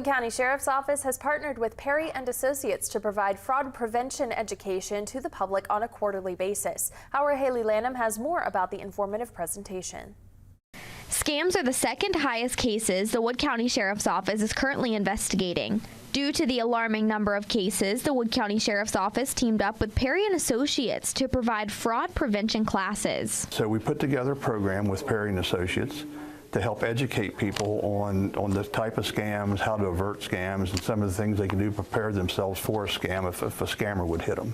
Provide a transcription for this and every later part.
County Sheriff's Office has partnered with Perry and Associates to provide fraud prevention education to the public on a quarterly basis. Our Haley Lanham has more about the informative presentation. Scams are the second highest cases the Wood County Sheriff's Office is currently investigating. Due to the alarming number of cases, the Wood County Sheriff's Office teamed up with Perry and Associates to provide fraud prevention classes. So we put together a program with Perry and Associates to help educate people on the type of scams, how to avert scams, and some of the things they can do to prepare themselves for a scam if a scammer would hit them.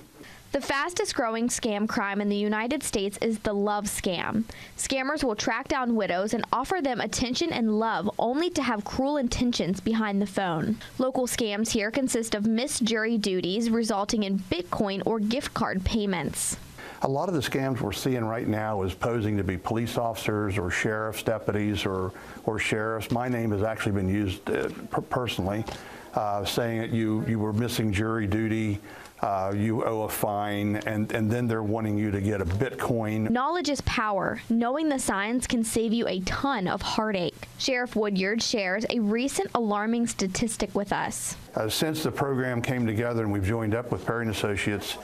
The fastest growing scam crime in the United States is the love scam. Scammers will track down widows and offer them attention and love only to have cruel intentions behind the phone. Local scams here consist of missed jury duties resulting in Bitcoin or gift card payments. A lot of the scams we're seeing right now is posing to be police officers or sheriff's deputies or sheriffs. My name has actually been used personally, saying that you were missing jury duty, you owe a fine, and then they're wanting you to get a Bitcoin. Knowledge is power. Knowing the signs can save you a ton of heartache. Sheriff Woodyard shares a recent alarming statistic with us. Since the program came together and we've joined up with Perry and Associates,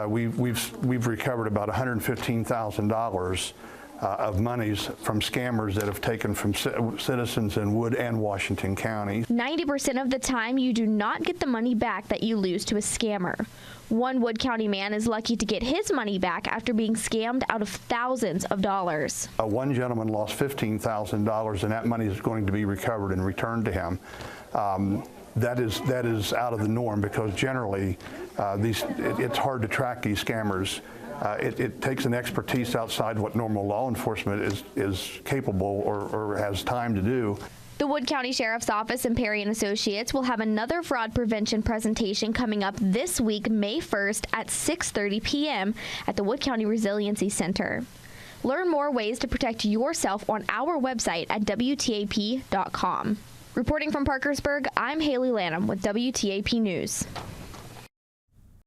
we've recovered about $115,000 of monies from scammers that have taken from citizens in Wood and Washington counties. 90% of the time, you do not get the money back that you lose to a scammer. One Wood County man is lucky to get his money back after being scammed out of thousands of dollars. One gentleman lost $15,000, and that money is going to be recovered and returned to him. That is out of the norm because generally it's hard to track these scammers. It takes an expertise outside what normal law enforcement is capable or has time to do. The Wood County Sheriff's Office and Perry and Associates will have another fraud prevention presentation coming up this week, May 1st at 6:30 p.m. at the Wood County Resiliency Center. Learn more ways to protect yourself on our website at WTAP.com. Reporting from Parkersburg, I'm Haley Lanham with WTAP News.